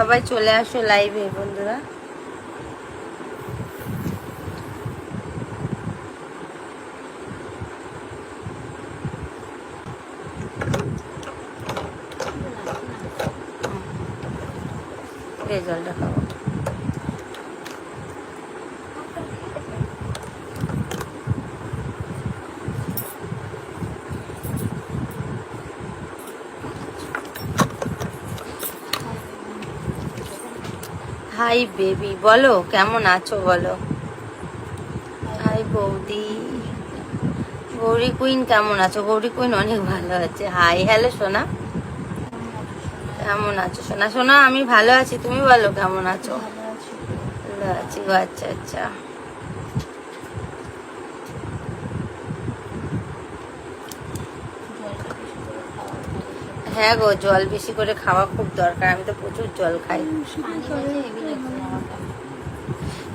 সবাই চলে আসো লাইভে বন্ধুরা। জলটা খাবো। হাই বেবি, বলো কেমন আছো বলো। হাই বৌদি, গৌরী কুইন কেমন আছো? গৌরী কুইন অনেক ভালো আছে। হাই হ্যালো সোনা, কেমন আছো সোনা? সোনা আমি ভালো আছি, তুমি বলো কেমন আছো? ভালো আছি গো। আচ্ছা আচ্ছা, হ্যাঁ গো, জল বেশি করে খাওয়া খুব দরকার। আমি তো প্রচুর জল খাই।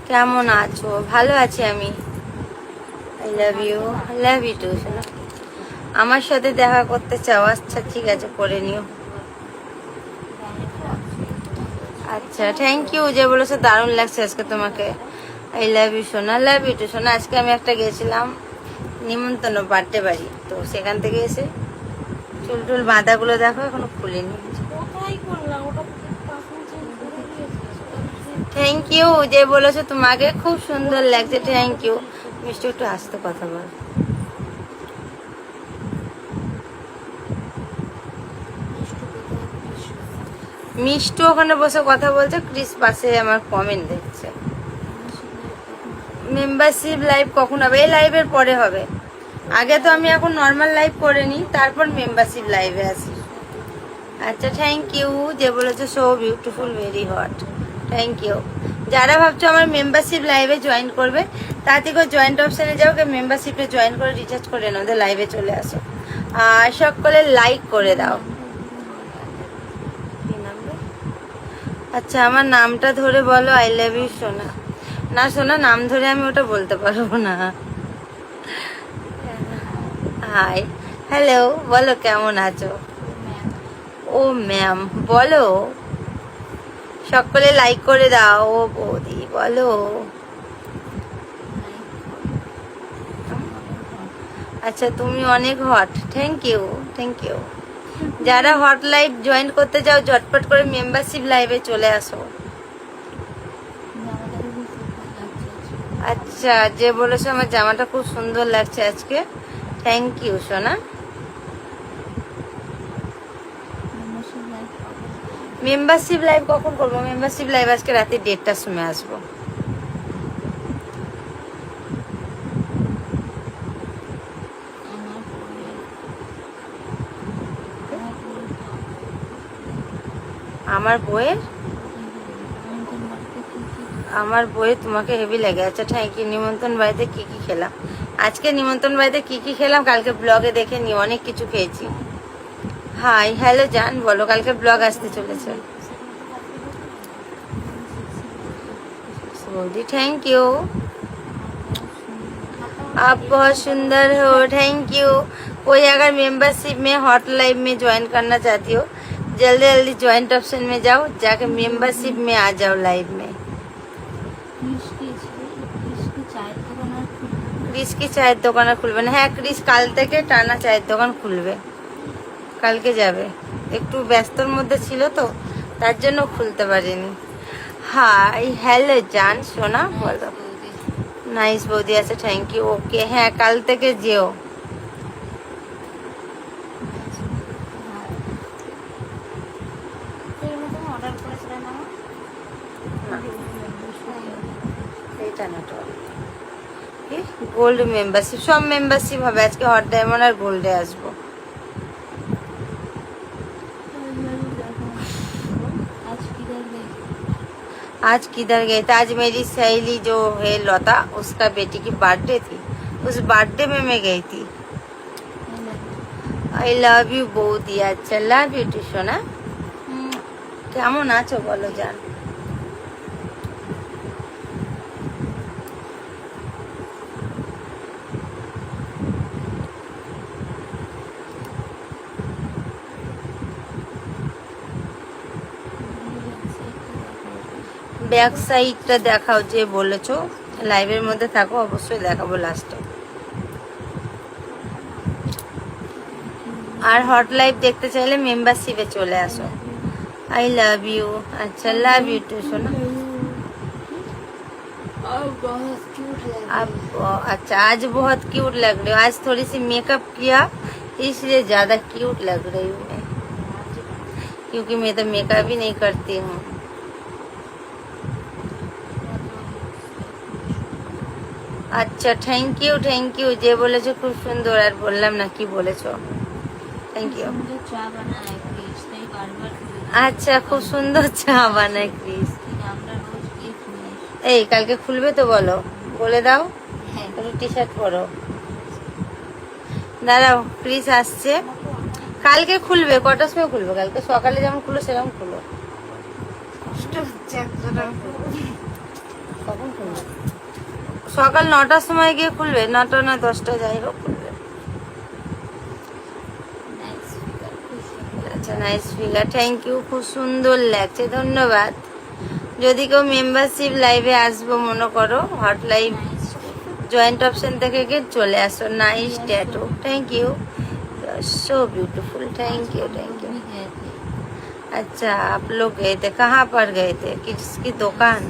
কেমন আছো? ভালো আছি আমি। I love you, I love you too সোনা। আমার সাথে দেখা করতে চাও? আচ্ছা ঠিক আছে, করে নিও। আচ্ছা থ্যাংক ইউ, যে বলেছো দারুণ লাগছে আজকে তোমাকে। আই লাভ ইউ সোনা, লাভ ইউ টু সোনা। আজকে আমি একটা গেছিলাম নিমন্ত্রণ, বার্থডে বাড়ি, তো সেখান থেকে এসে চুল টুল বাঁধাগুলো দেখো এখনো খুলিনি। থ্যাংক ইউ, যে বলেছো তোমাকে খুব সুন্দর লাগছে। Thank you. মিষ্টি একটু আস্তে কথা বল। মিষ্টু ওখানে বসে কথা বলছে, ক্রিস পাশে আমার কমেন্ট দেখছে। মেম্বারশিপ লাইভ কখন হবে? এই লাইভের পরে হবে। আগে তো আমি এখন নর্মাল লাইভ করে নিই, তারপর মেম্বারশিপ লাইভে আসি। আচ্ছা থ্যাংক ইউ, যে বলেছো so beautiful, very hot. Thank you. যারা ভাবছো আমার মেম্বারশিপ লাইভে জয়েন করবে, তা থেকে জয়েন্ট অপশানে যাও, মেম্বারশিপে জয়েন করে রিচার্জ করে নাও, লাইভে চলে আসো। আর সকলে লাইক করে দাও। আচ্ছা আমার নামটা ধরে বলো। আই লাভ ইউ সোনা। না সোনা, নাম ধরে আমি ওটা বলতে পারবো না। হাই হ্যালো, বলো কেমন আছো? ও ম্যাম, বলো সকলে লাইক করে দাও। ও বৌদি বলো। আচ্ছা তুমি অনেক hot. Thank you, thank you. যারা হট লাইভ জয়েন করতে চাও ঝটপট করে মেম্বারশিপ লাইভে চলে আসো। আচ্ছা, যে বলেছো আমার জামাটা খুব সুন্দর লাগছে আজকে, থ্যাংক ইউ সোনা। মেম্বারশিপ লাইভ কখন করবো? মেম্বারশিপ লাইভ আজকে রাতে 1:30টার সময় আসবো। আমার বইয়ের তোমাকে হেভি লাগে। আচ্ছা থ্যাংক ইউ। নিমন্ত্রণ বাড়িতে কি কি খেলাম? আজকে নিমন্ত্রণ বাড়িতে কি কি খেলাম কালকে ব্লগে দেখে নি, অনেক কিছু খেয়েছি। হাই হ্যালো জান, বলো কালকে ব্লগ আসতে চলেছে। बौदी थैंक यू, आप बहुत सुंदर हो। Thank you. कोई अगर मेंबरशिप में हॉट लाइव में ज्वाइन करना चाहती हो, जल्दी जल्दी ज्वाइंट ऑप्शन में जाओ, जाके मेंबरशिप में आ जाओ लाइव में। ক্রিস কি চায়ের দোকান খুলবে না? হ্যাঁ ক্রিস কাল থেকে টানা চায়ের দোকান খুলবে, কালকে যাবে। একটু ব্যস্তর মধ্যে ছিল তো, তার জন্য খুলতে পারিনি। হাই হ্যালো জান সোনা, বলো। নাইস বৌদি আছে, থ্যাংক ইউ। ওকে হ্যাঁ কাল থেকে যেও। গোল্ড মেম্বারশিপ, সব মেম্বারশিপ হবে আজকে। হট ডায়মন্ড আর গোল্ডে আসবো। आज किधर गए थे? आज मेरी सहेली जो है लता, उसका बेटी की बर्थडे थी, उस बर्थडे में मैं गई थी। आई लव यू बहुत ही। अच्छा लव यू टू सोना। কেমন আছো বলো জান। ব্যাক সাইডটা দেখাও যে বলেছো, লাইভের মধ্যে থাকো, অবশ্যই দেখাবো লাস্টে। আর হট লাইভ দেখতে চাইলে মেম্বারশিপে চলে আসো। I love you. अच्छा लव यू टू सोना। अब अच्छा आज बहुत क्यूट लग रही हो। आज थोड़ी सी मेकअप किया इसलिए ज्यादा क्यूट लग रही हूँ मैं, क्योंकि मैं तो मेकअप ही नहीं करती हूँ। अच्छा थैंक यू जे बोलेছো খুব সুন্দর। আর বললাম না কি বলেছো, থ্যাংক ইউ। আচ্ছা খুব সুন্দর চা বানায় ক্রিস। এই কালকে খুলবে তো বলো, বলে দাও। একটু টি শার্ট পরো, দাঁড়াও ক্রিস আসছে। কালকে খুলবে, কটার সময় খুলবে? কালকে সকালে যেমন খুলো সেরকম খুলো। কখন খুলবে? সকাল 9টার সময় গিয়ে খুলবে, 9টা না 10টা যাই হোক খুলবে। আচ্ছা নাইস ফিগার, থ্যাংক ইউ, খুব সুন্দর লাগছে, ধন্যবাদ। যদি কেউ মেম্বারশিপ লাইভে আসবো মনে করো, হট লাইভ জয়েন্ট অপশন থেকে গিয়ে চলে আসো। Nice tattoo, thank you, so beautiful, thank you. अच्छा आप लोग गए थे, कहाँ पर गए थे? किसकी दुकान?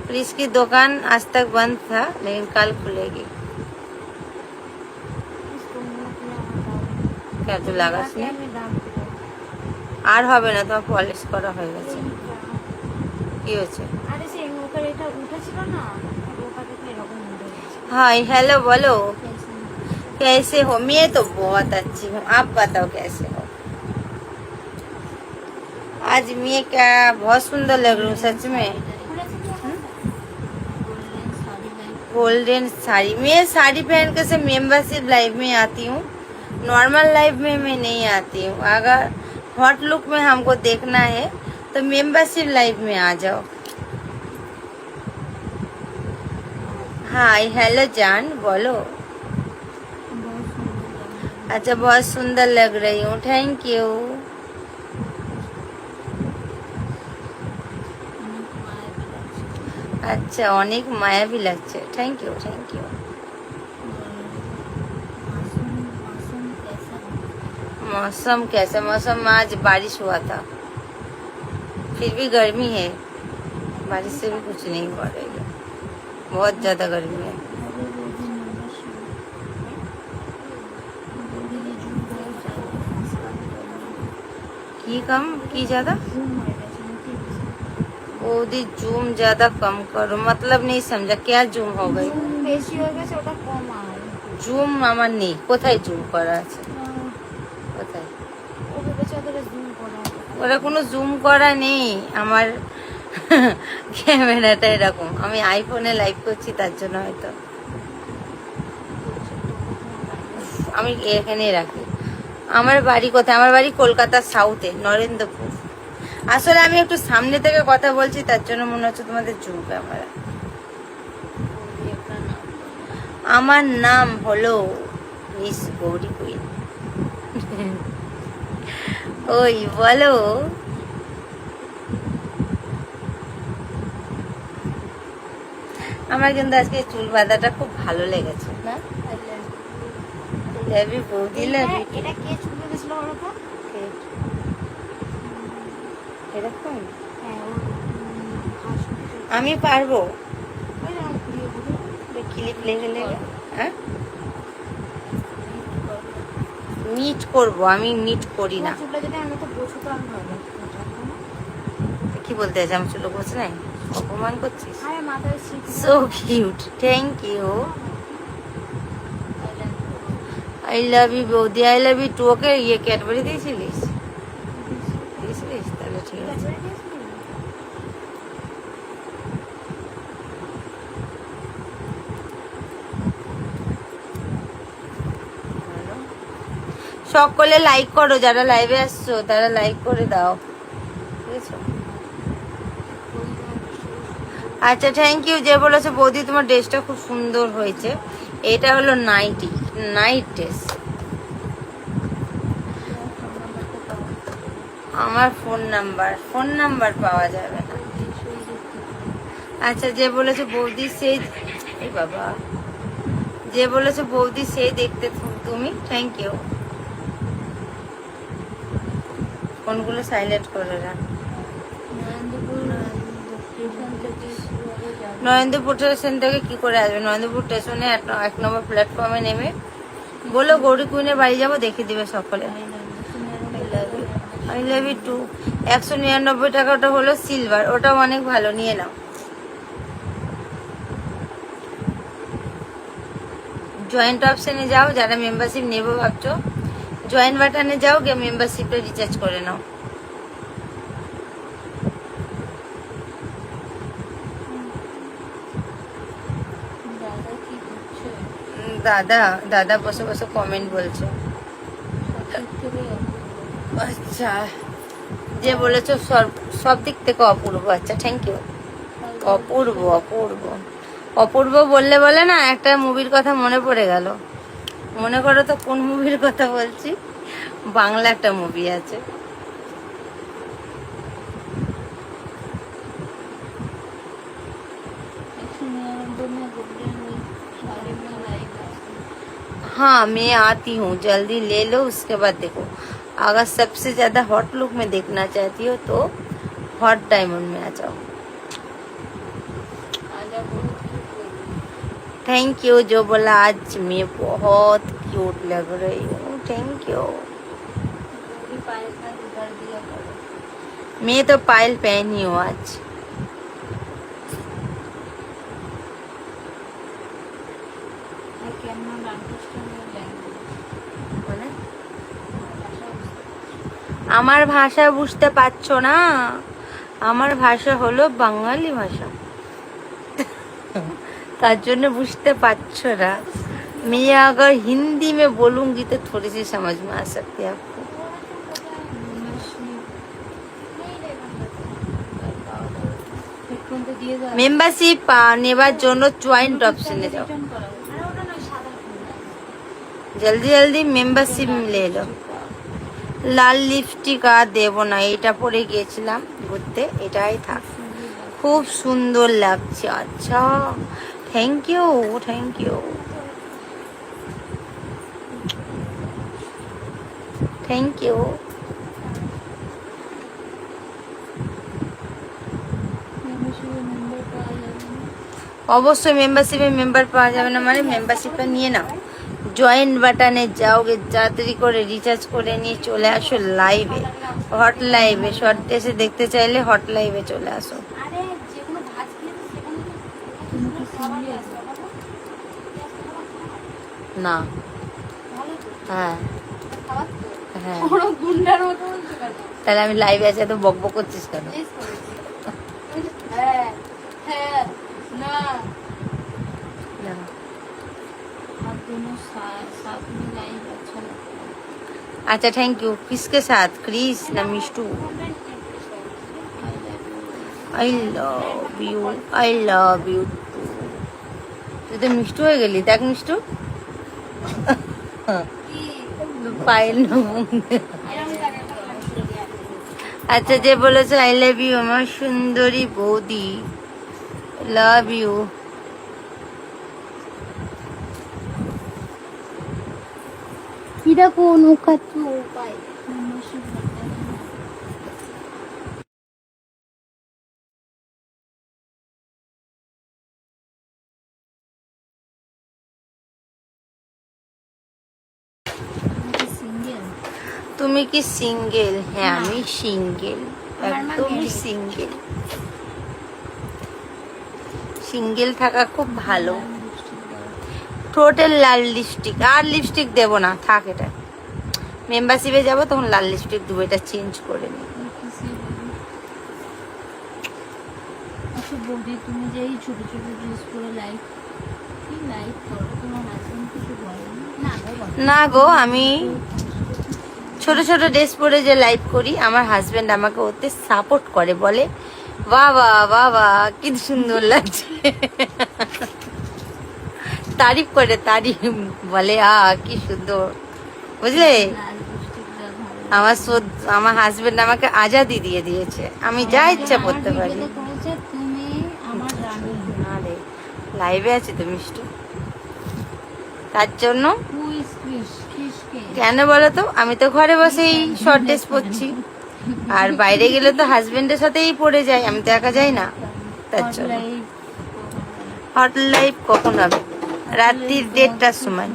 क्रिस की दुकान आज तक बंद था लेकिन कल खुलेगी। क्या तो लगा আর হবে না, তোমার পলিশ করা হয়ে গেছে। কি হয়েছে? हाँ हेलो बोलो, कैसे हो? मैं तो बहुत अच्छी हूँ, आप बताओ कैसे हो? आज मैं क्या बहुत सुंदर लग रही हूँ सच में। गोल्डन साड़ी, मैं साड़ी पहन के से मेंबरशिप लाइव में आती हूँ, नॉर्मल लाइव में मैं नहीं आती हूँ। अगर हॉट लुक में हमको देखना है तो मेंबरशिप लाइव में आ जाओ। हाय हेलो जान बोलो। अच्छा बहुत सुंदर लग रही हूँ, थैंक यू। अच्छा অনেক মায়া भी लगছে, थैंक यू। मौसम कैसा? मौसम आज बारिश हुआ था, फिर भी गर्मी है, बारिश से भी कुछ नहीं हुआ रही है, बहुत ज्यादा गर्मी है। की कम की ज्यादा? ओदी जूम ज्यादा कम करो मतलब नहीं समझा, क्या जूम हो गई? বেশি হয়ে গেছে, ওটা কম আর জুম আমার নেই, কোথায় জুম করা আছে? কোথায়? ওকে বেশি করে জুম করা ওরা কোনো জুম করা নেই, আমার ক্যামেরাটা এরকম, আমি আইফোনে লাইভ করছি তার জন্য হয়তো। আমি এখানে রাখি। আমার বাড়ি কোথায়? আমার বাড়ি কলকাতার সাউথে, নরেন্দ্রপুর। আসলে আমি একটু সামনে থেকে কথা বলছি তার জন্য মনে হচ্ছে তোমাদের জুম ক্যামেরা। আমার নাম হলো মিস গৌরী কুইন। ওই বলো, আমার কিন্তু আজকে চুল বাঁধাটা খুব ভালো লেগেছে না? লাভি বৌদি লাভি। এটা কে চুল বেঁধেছিল বলো তো? এরকম হ্যাঁ আমি পারবো, ওই রকম ঘুরিয়ে ঘুরিয়ে ক্লিপ লেগে লেগে। হ্যাঁ নিট করবো, আমি নিট করি না। চুলটা যদি আমি তো গোছাতাম হবে। কি বলতে আছে? আমি চুলো গোছ নাই, অপমান করছিস। আরে মাথায় শীত so cute, thank you. I love you বৌদি, I love you too. Okay ইয়ে ক্যাডবেরি দিয়েছিলিস? দিয়েছিলিস? তাহলে ঠিক আছে। সকলে লাইক করো, যারা লাইভে আসছো তারা লাইক করে দাও, ঠিক আছে? আচ্ছা থ্যাংক ইউ যে বলেছে বৌদি তোমার ড্রেসটা খুব সুন্দর হয়েছে। এটা হলো নাইটি, নাইট ড্রেস। আমার ফোন নাম্বার পাওয়া যাবে না। আচ্ছা, যে বলেছে বৌদি সেই, এই বাবা, যে বলেছে বৌদি সেই দেখতে তুমি, থ্যাংক ইউ। ফোনগুলো সাইলেন্ট করে রাখ। নরেন্দ্রপুর স্টেশন থেকে কি করে আসবে? নরেন্দ্রপুর স্টেশনে 1 নম্বর প্ল্যাটফর্মে নেমে বলো গৌরী কুইনের বাড়ি যাবো, দেখে দিবে সকলে। I love you two. 199 টাকা ওটা হলো সিলভার, ওটাও অনেক ভালো, নিয়ে নাও। জয়েন্ট অপশনে যাও, যারা মেম্বারশিপ নেবো ভাবছো জয়েন্ট বাটনে যাও, গিয়ে মেম্বারশিপটা রিচার্জ করে নাও। দাদা দাদা বসে বসে কমেন্ট বলছে। আচ্ছা, যে বলেছো সব দিক থেকে অপূর্ব, আচ্ছা থ্যাংক ইউ। অপূর্ব অপূর্ব অপূর্ব বললে বলে না, একটা মুভির কথা মনে পড়ে গেল। মনে করো তো কোন মুভির কথা বলছি? বাংলা একটা মুভি আছে। हाँ मैं आती हूँ, जल्दी ले लो, उसके बाद देखो। अगर सबसे ज्यादा हॉट लुक में देखना चाहती हो तो हॉट डायमंड में आ जाओ। थैंक यू, जो बोला आज मैं बहुत क्यूट लग रही हूँ, थैंक यू। मैं तो पायल पहनी हूँ आज। আমার ভাষা বুঝতে পারছো না? আমার ভাষা হলো বাঙালি ভাষা, তার জন্য বুঝতে পারছো না। मैं अगर हिंदी में बोलूंगी तो थोड़ी सी समझ में आ सकती है आपको। মেম্বারশিপ নেবার জন্য জয়েন্ট অপশনে যাও, জলদি জলদি মেম্বারশিপ ले लो। লাল লিপস্টিক আর দেবো না, এটা পরে গিয়েছিলাম ঘুরতে, এটাই থাক, খুব সুন্দর লাগছে। আচ্ছা thank you, thank you, thank you. অবশ্যই মেম্বারশিপে মেম্বার পাওয়া যাবে না মানে মেম্বারশিপটা নিয়ে নাও। জয়েন্ট বাটনে যাওগে, তাড়াতাড়ি করে রিচার্জ করে নিয়ে চলে আসো লাইভে, হট লাইভে। শর্ট ড্রেসে দেখতে চাইলে হট লাইভে চলে আসো। না, হ্যাঁ হ্যাঁ, তাহলে আমি লাইভে আছে তো বক বক করছিস কেন? না। अच्छा थैंक यू। किसके साथ? क्रिस ना Mishtu? I love you, I love you. তুই তো মিষ্টু হয়ে গেলি, দেখ মিষ্টু পায়েল। আচ্ছা, যে বলেছে আই লাভ ইউ আমার সুন্দরী বৌদি, লাভ ইউ। দেখো নৌকা তো পাই। তুমি কি সিঙ্গেল? হ্যাঁ আমি সিঙ্গেল, একদমই সিঙ্গেল। সিঙ্গেল থাকা খুব ভালো। টোটাল লাল লিপস্টিক, আর লিপস্টিক দেবো না, থাক। এটা মেম্বারশিপে যাবো তখন লাল লিপস্টিক দেবো, এটা চেঞ্জ করে নিই। আচ্ছা বৌদি, তুমি যে এই ছোট ছোট ড্রেস পরে লাইভ করো, তোমার হাজবেন্ড কিছু বলে না? না গো, আমি ছোট ছোট ড্রেস পরে যে লাইভ করি, আমার হাজবেন্ড আমাকে ওতে সাপোর্ট করে, বলে বাবা বাবা কি সুন্দর লাগছে, তারিফ করে, তারিফ বলে কি সুন্দর, বুঝলে? আমার হাজবেন্ড আমাকে আজাদি দিয়ে দিয়েছে, আমি যা ইচ্ছা করতে পারি। তুমি আমার লাইভে আছি তো মিষ্টু, তার জন্য। Who is Krish? Krish কে? কেন বলো তো, আমি তো ঘরে বসেই শর্ট ড্রেস পরছি, আর বাইরে গেলে তো হাজবেন্ডের সাথেই পরে যাই, আমি তো একা যাই না, তার Hot জন্য। light. হট লাইভ কখন হবে? রাত্রি 1:30টার সময়।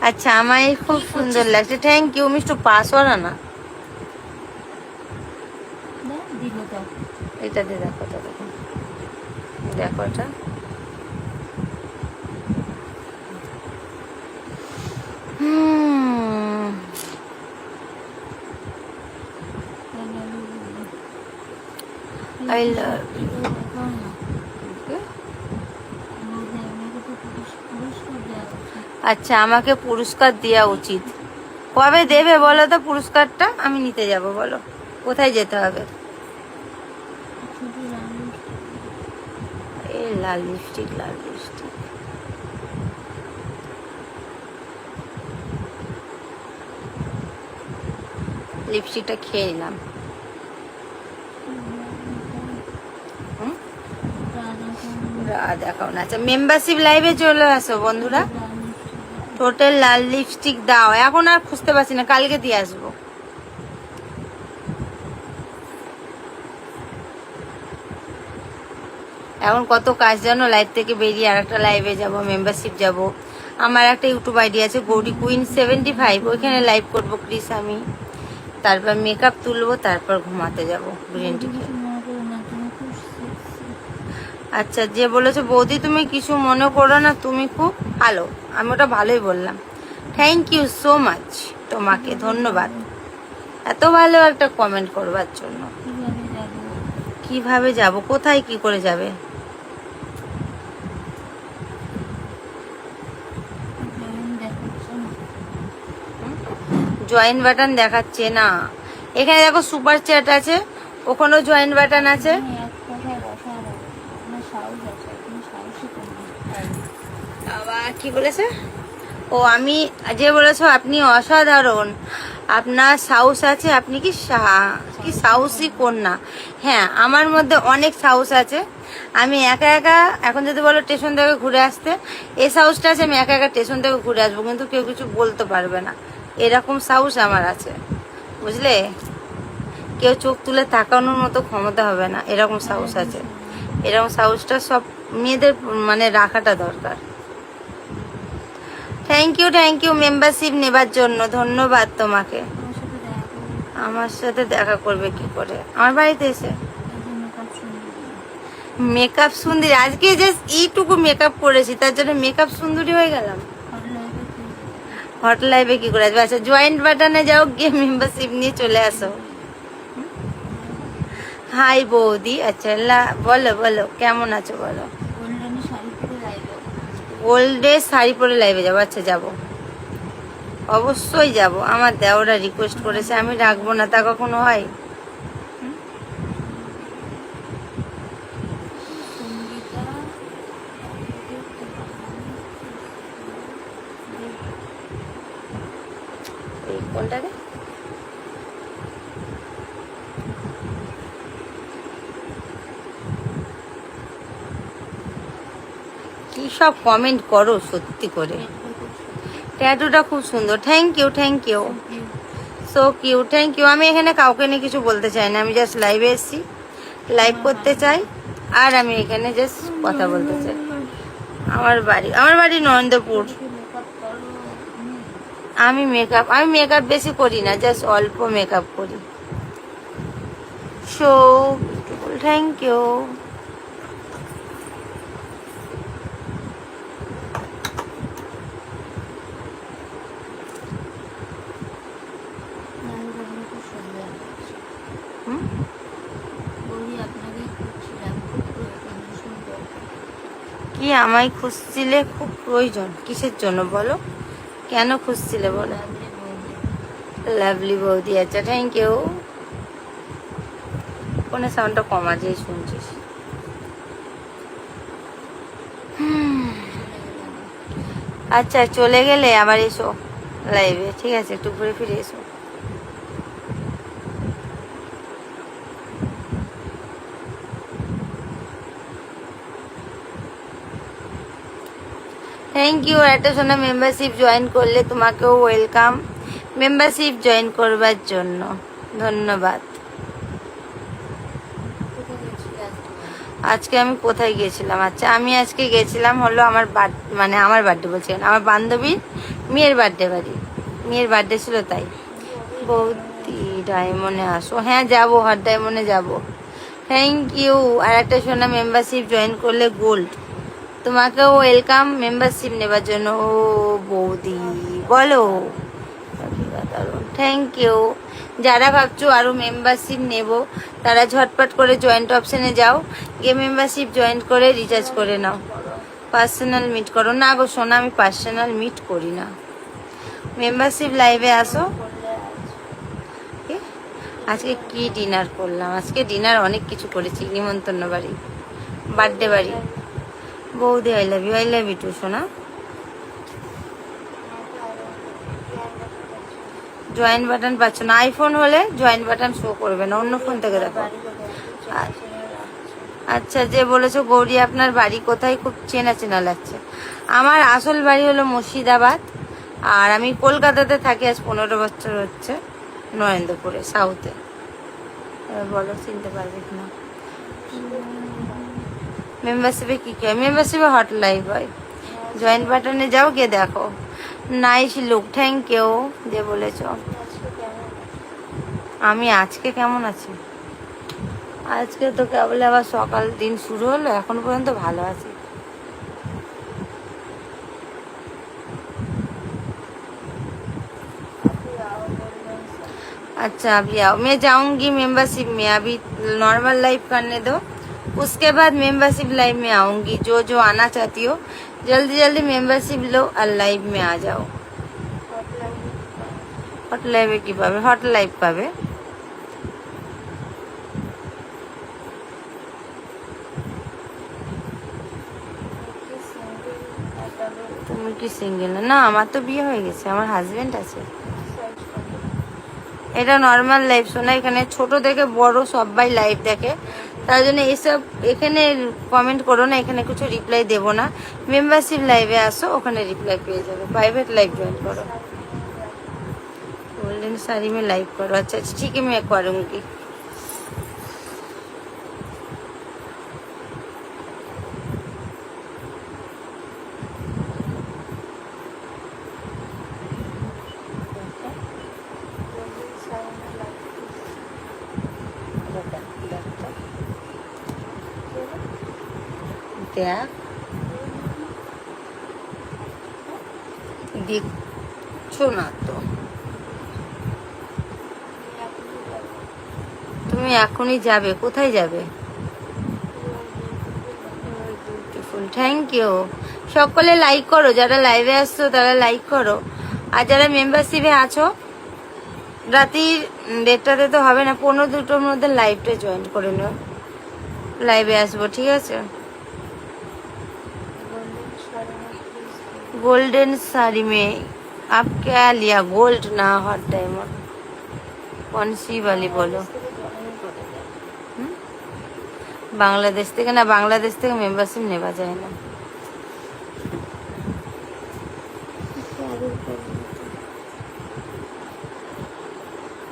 আচ্ছা, আমায় খুব সুন্দর লাগছে, থ্যাংক ইউ মিষ্টু। পাসওয়ার্ড না, দিল তো। এটা দিয়ে দেখো, তো দেখো, দেখো এটা। I love you. আচ্ছা, আমাকে পুরস্কার দেওয়া উচিত। কবে দেবে বলো তো পুরস্কারটা, আমি নিতে যাব, বলো কোথায় যেতে হবে? এই লাল লিপস্টিক, লাল লিপস্টিক। লিপস্টিকটা খেয়ে নিলাম। দেখাও না। আচ্ছা, মেম্বারশিপ লাইভে চলে আসো বন্ধুরা। টোটাল লাল লিপস্টিক দাও, এখন আর খুঁজতে পারছি না, কালকে দিয়ে আসবো। এখন কত কাজ জানো, লাইভ থেকে বেরিয়ে আর একটা লাইভে যাবো, মেম্বারশিপ যাব। আমার একটা ইউটিউব আইডি আছে গৌরী কুইন 75, ওইখানে লাইভ করবো প্লিজ আমি। তারপর মেকআপ তুলবো, তারপর ঘুমাতে যাবো গ্রিন টি খেয়ে। আচ্ছা, যে বলেছো বৌদি তুমি কিছু মনে করো না, তুমি খুব ভালো, আমি ওটা ভালোই বললাম। থ্যাংক ইউ সো মাচ, তোমাকে ধন্যবাদ এত ভালো একটা কমেন্ট করবার জন্য। কিভাবে যাব? কোথায় কি করে যাবে? জয়েন বাটন দেখাচ্ছে না, এখানে দেখো সুপার চ্যাট আছে, ওখানেও জয়েন বাটন আছে। আবার কি বলেছে? ও, আমি যে বলেছো আপনি অসাধারণ, আপনার সাহস আছে, আপনি কি কি সাহসী কন্যা। হ্যাঁ, আমার মধ্যে অনেক সাহস আছে। আমি একা একা, এখন যদি বলো স্টেশন থেকে ঘুরে আসতে, এই সাহসটা আছে, আমি একা একা স্টেশন থেকে ঘুরে আসবো, কিন্তু কেউ কিছু বলতে পারবে না, এরকম সাহস আমার আছে, বুঝলে? কেউ চোখ তুলে তাকানোর মতো ক্ষমতা হবে না, এরকম সাহস আছে। এরকম সাহসটা সব মেয়েদের মানে রাখাটা দরকার। থ্যাংক ইউ মেম্বারশিপ নেবার জন্য, ধন্যবাদ তোমাকে। আমার সাথে দেখা করবে কি করে? আমার বাড়িতে এসে। মেকআপ সুন্দরী, আজকে জাস্ট এইটুকু মেকআপ করেছি, তার জন্য মেকআপ সুন্দরী হয়ে গেলাম। হট লাইভে কি করে আসবে? আচ্ছা, জয়েন্ট বাটনে যাও, গিয়ে মেম্বারশিপ নিয়ে চলে আসো। হাই বৌদি। আচ্ছা, বলো বলো কেমন আছো বলো। গোল্ডে শাড়ি পরে লাইভে যাবো। আচ্ছা, যাবো, অবশ্যই যাব। আমার দেওরা রিকোয়েস্ট করেছে, আমি রাখবো না, তা কখনো হয়? কোনটাকে? কি সব কমেন্ট করো সত্যি করে। ট্যাটুটা খুব সুন্দর, thank you so cute, thank you. আমি এখানে কাউকে নিয়ে কিছু বলতে চাই না, আমি জাস্ট লাইভে এসেছি, লাইভ করতে চাই, আর আমি এখানে জাস্ট কথা বলতে চাই। আমার বাড়ি নরেন্দ্রপুর। আমি মেকআপ বেশি করি না, জাস্ট অল্প মেকআপ করি। So thank you. কি আমায় খুঁজছিলে? খুব প্রয়োজন। কিসের জন্য বলো, কেন খুঁজছিলে বলো? লাভলি বৌদি, আচ্ছা থ্যাংক ইউ। ফোনের সাউন্ডটা কমা, যেই শুনছিস। আচ্ছা, চলে গেলে আবার এসো লাইভে, ঠিক আছে? একটু ঘুরে ফিরে এসো। Thank you. একটা সোনা মেম্বারশিপ জয়েন করলে তোমাকেও ওয়েলকাম মেম্বারশিপ জয়েন করবার জন্য, ধন্যবাদ। কোথায় গেছিলি আজকে? আজকে আমি কোথায় গেছিলাম? আচ্ছা, আমি আজকে গেছিলাম হলো আমার মানে আমার বার্থডে বলছি না, আমার বান্ধবীর মেয়ের বার্থডে বাড়ি, মেয়ের বার্থডে ছিল তাই। বৌদি ডায়মন্ডে আসো, হ্যাঁ যাবো, হট ডায়মন্ডে যাবো। Thank you. আর একটা সোনা মেম্বারশিপ জয়েন করলে গোল্ড, তোমাকেও ওয়েলকাম মেম্বারশিপ নেবার জন্য। ও বৌদি বলো, থ্যাংক ইউ। যারা ভাবছো আরও মেম্বারশিপ নেব তারা ঝটপট করে জয়েন্ট অপশানে যাও, গিয়ে মেম্বারশিপ জয়েন করে রিচার্জ করে নাও, পার্সোনাল মিট করো। না গো সোনা, আমি পার্সোনাল মিট করি না, মেম্বারশিপ লাইভে আসো। আজকে কি ডিনার করলাম? আজকে ডিনার অনেক কিছু করেছি, নিমন্ত্রণ বাড়ি, বার্থডে বাড়ি। বৌদি আই লাভ ইউ টু সোনা। জয়েন বাটন পাচ্ছ না? আইফোন হলে জয়েন বাটন শো করবে না, অন্য ফোন থেকে দেখো। আচ্ছা, যে বলেছো গৌরী আপনার বাড়ি কোথায়, খুব চেনা চেনা লাগছে। আমার আসল বাড়ি হলো মুর্শিদাবাদ, আর আমি কলকাতাতে থাকি আজ 15 বছর হচ্ছে, নরেন্দ্রপুরে সাউথে। বলো চিনতে পারবে কিনা? মেম্বারশিপে কি হয়? মেম্বারশিপে হট লাইভ হয়, জয়েন বাটনে যাও, গিয়ে দেখো। নাইস লুক, থ্যাংক ইউ যে বলেছো। আমি আজকে কেমন আছি? আজকে তো কেবল আবার সকাল দিন শুরু হলো, এখন পর্যন্ত ভালো আছি। अच्छा अभी आओ, मैं जाऊंगी मेंबरशिप में, अभी नॉर्मल लाइव करने दो, उसके बाद मेंबरशिप लाइव में आऊंगी। जो जो आना चाहती हो जल्दी जल्दी मेंबरशिप लो और लाइव में आ जाओ। हट लाइवे की पावे, हट लाइव पावे। তুমি কি সিঙ্গেল? না, আমার তো বিয়ে হয়ে গেছে, আমার হাজবেন্ড আছে। এটা নর্মাল লাইভ শোনা, এখানে ছোট থেকে বড় সবাই লাইভ দেখে, তার জন্য এইসব এখানে কমেন্ট করো না, এখানে কিছু রিপ্লাই দেবো না। মেম্বারশিপ লাইভে আসো, ওখানে রিপ্লাই পেয়ে যাবে। प्राइवेट लाइव ज्वाइन करो, गोल्डन साड़ी में लाइव करो। अच्छा ठीक है, मैं करूँगी। দেখ দেখছো না তো? তুমি এখনই যাবে? কোথায় যাবে? Beautiful, thank you. সকলে লাইক করো, যারা লাইভে আসছো তারা লাইক করো, আর যারা মেম্বারশিপে আছো রাত্রির 1:30তে তো হবে না, 15-2টোর মধ্যে লাইভটা জয়েন করে নিও, লাইভে আসবো, ঠিক আছে? गोल्डन साड़ी में आप क्या लिया? गोल्ड ना हॉट डायमंड? कौन सी वाली बोलो? बांग्लादेश থেকে না, বাংলাদেশ থেকে মেম্বারশিপ নেওয়া যায় না।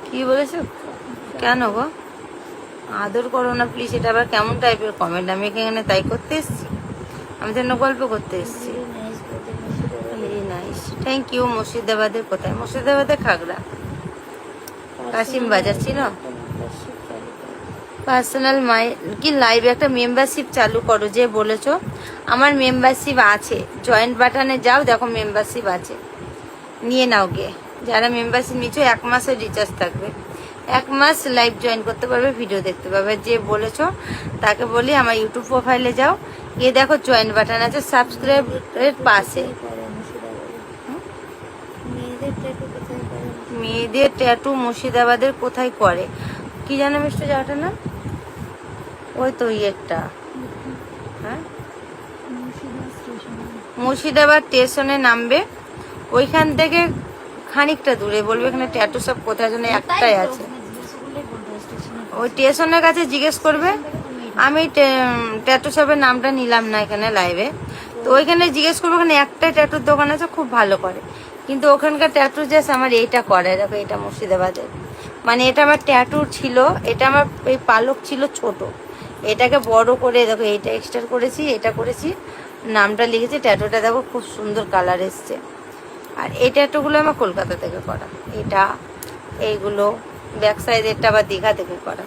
কি বলেছো? কেন গো? আদর করো না প্লিজ, এটা আবার কেমন টাইপের কমেন্ট? আমি এখানে তাই করতে এসেছি? আমি যেন গল্প করতে এসেছি। Very nice, thank you. মুর্শিদাবাদের কোথায়? মুর্শিদাবাদের খাগড়া, কাশিম বাজার ছিল। পার্সোনাল মাই কি লাইভে একটা মেম্বারশিপ চালু করো, যে বলেছো আমার মেম্বারশিপ আছে, জয়েন্ট বাটনে যাও, দেখো মেম্বারশিপ আছে, নিয়ে নাও গিয়ে। যারা মেম্বারশিপ নিচ্ছ 1 মাসের রিচার্জ থাকবে, 1 মাস লাইভ জয়েন করতে পারবে, ভিডিও দেখতে পারবে। যে বলেছো তাকে বলি আমার ইউটিউব প্রোফাইলে যাও, গিয়ে দেখো জয়েন্ট বাটন আছে, সাবস্ক্রাইবের পাশে। মেয়েদের ট্যাটু মুর্শিদাবাদের কোথায় করে? কি জানো মিস্টার জায়গাটার নাম? ওই তো ইয়েরটা, হ্যাঁ মুর্শিদাবাদ স্টেশনে নামবে, ওইখান থেকে খানিকটা দূরে বলবে এখানে ট্যাটু সব কোথায়, জন্য একটাই আছে, ওই স্টেশনের কাছে জিজ্ঞেস করবে। আমি ট্যাটু শপের নামটা নিলাম না এখানে লাইভে, তো ওইখানে জিজ্ঞেস করবো, ওখানে একটা ট্যাটুর দোকান আছে খুব ভালো করে, কিন্তু ওখানকার ট্যাটু জাস্ট আমার এইটা করে, দেখো এটা মুর্শিদাবাদের, মানে এটা আমার ট্যাটু ছিল, এটা আমার এই পালক ছিল ছোট, এটাকে বড় করে দেখো এইটা এক্সট্রা করেছি, এটা করেছি, নামটা লিখেছি, ট্যাটুটা দেখো খুব সুন্দর কালার এসছে। আর এই ট্যাটুগুলো আমার কলকাতা থেকে করা, এটা এইগুলো ব্যাক সাইড এটা আবার দীঘা থেকে করা।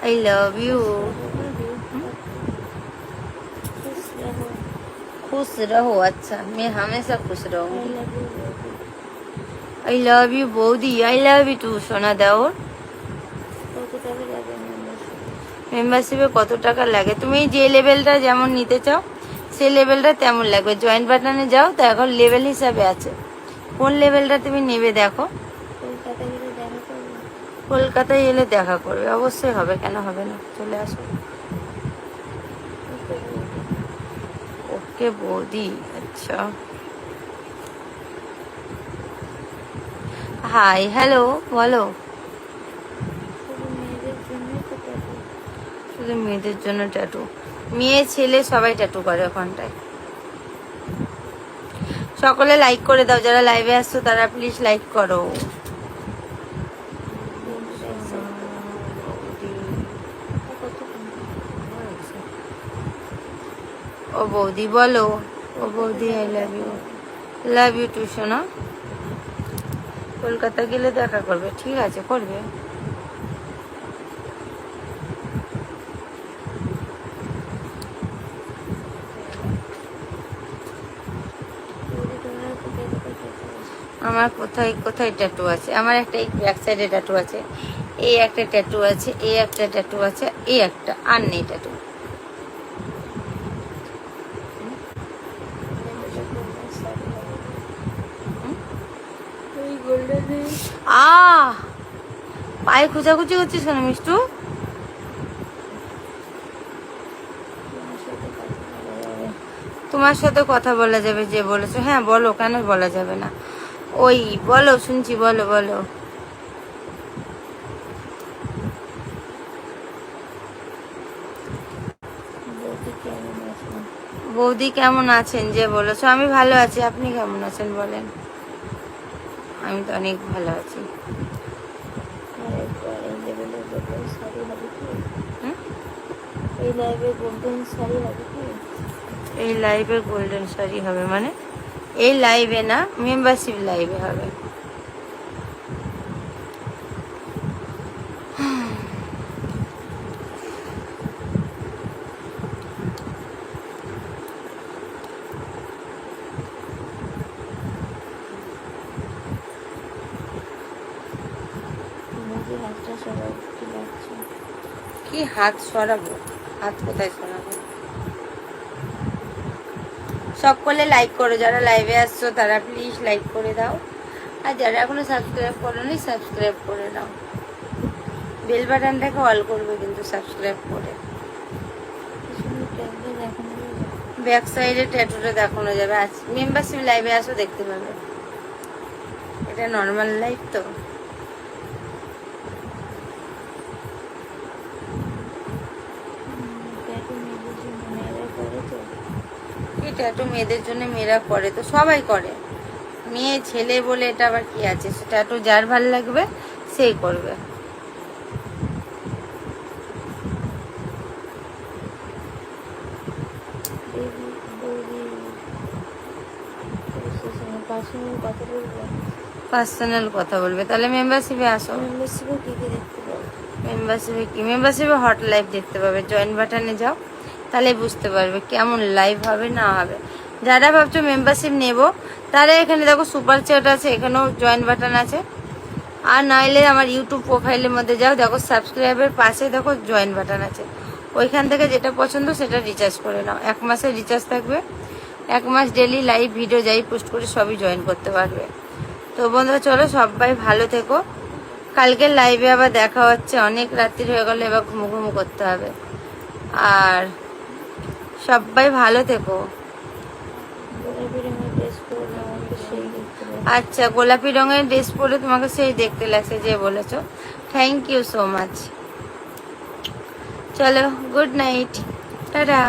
I love you. खुश रहो। अच्छा, मैं हमेशा खुश रहूंगी। आई लव यू বৌদি, आई लव यू টু সোনা দেওর। মেম্বারশিপে কত টাকা লাগে? তুমি যে লেভেলটা যেমন নিতে চাও সেই লেভেলটা তেমন লাগবে। জয়েন্ট বাটনে যাও তো এখন লেভেল হিসাবে আছে, কোন লেভেলটা তুমি নেবে দেখো। কলকাতায় এলে দেখা করবে, অবশ্যই হবে, কেন হবে না, চলে আসো। ওকে বৌদি। আচ্ছা, হাই হ্যালো বলো। শুধু মেয়েদের জন্য ট্যাটু? মেয়ে ছেলে সবাই ট্যাটু করে ওখানটায়। সকলে লাইক করে দাও, যারা লাইভে আসছো তারা প্লিজ লাইক করো। ও বৌদি বলো, ও বৌদি আই লাভ ইউ টু সোনা। কলকাতা গেলে দেখা করবে, ঠিক আছে করবে। আমার কোথায় কোথায় ট্যাটু আছে? আমার একটা এই ব্যাক সাইডে ট্যাটু আছে, এই একটা ট্যাটু আছে, এই একটা ট্যাটু আছে, এই একটা, আর নেই ট্যাটু। পায়ে খুঁচাখুচি করছিস কেন মিষ্টু? তোমার সাথে কথা বলা যাবে যে বলেছো? হ্যাঁ বলো, কেন বলা যাবে না? ওই বলো, শুনছি, বলো বলো। বৌদি কেমন আছেন যে বলেছো? আমি ভালো আছি, আপনি কেমন আছেন বলেন? আমি তো অনেক ভালো আছি। এই লাইভে গোল্ডেন শাড়ি হবে কি? এই লাইভে গোল্ডেন শাড়ি হবে মানে? এই লাইভে না, মেম্বারশিপ লাইভে হবে। কি হাত সরাবো? হাত কোথায় সরাবো? সকলে লাইক করো, যারা লাইভে আসছো তারা প্লিজ লাইক করে দাও, আর যারা এখনো সাবস্ক্রাইব করোনি সাবস্ক্রাইব করে দাও। বেল বাটনটাকে অল করবে কিন্তু সাবস্ক্রাইব করে। ব্যাক সাইডে ট্যাটুটা দেখানো যাবে। আজ মেম্বারশিপ লাইভে আসো, দেখতে পাবে। এটা নর্মাল লাইভ তো। ট্যাটু মেয়েদের জন্য মেয়েরা করে তো, সবাই করে, মেয়ে ছেলে বলে এটা আবার কি আছে? ট্যাটু যার ভাল লাগবে সেই করবে। পার্সোনাল কথা বলবে, তাহলে মেম্বারশিপে আসো। মেম্বারশিপে কি? মেম্বারশিপে হট লাইভ দেখতে পাবে, জয়েন বাটনে যাও, তাহলে বুঝতে পারবে কেমন লাইভ হবে না হবে। যারা ভাবছো মেম্বারশিপ নেব তারা এখানে দেখো সুপার চ্যাট আছে, এখানেও জয়েন বাটন আছে, আর নইলে আমার ইউটিউব প্রোফাইলের মধ্যে যাও, দেখো সাবস্ক্রাইবের পাশে দেখো জয়েন বাটন আছে, ওইখান থেকে যেটা পছন্দ সেটা রিচার্জ করে নাও। 1 মাসের রিচার্জ থাকবে, 1 মাস ডেলি লাইভ ভিডিও যাই পোস্ট করে সবই জয়েন করতে পারবে। তো বন্ধুরা চলো সবাই ভালো থেকো, কালকে লাইভে আবার দেখা হচ্ছে। অনেক রাত্রি হয়ে গেল, এবার ঘুমু করতে হবে। আর সবাই ভালো থেকো। আচ্ছা, গোলাপি রঙের ড্রেস পরে তোমাকে সেই দেখতে লাগছে যে বলেছো। Thank you so much. চলো, গুড নাইট, টাটা।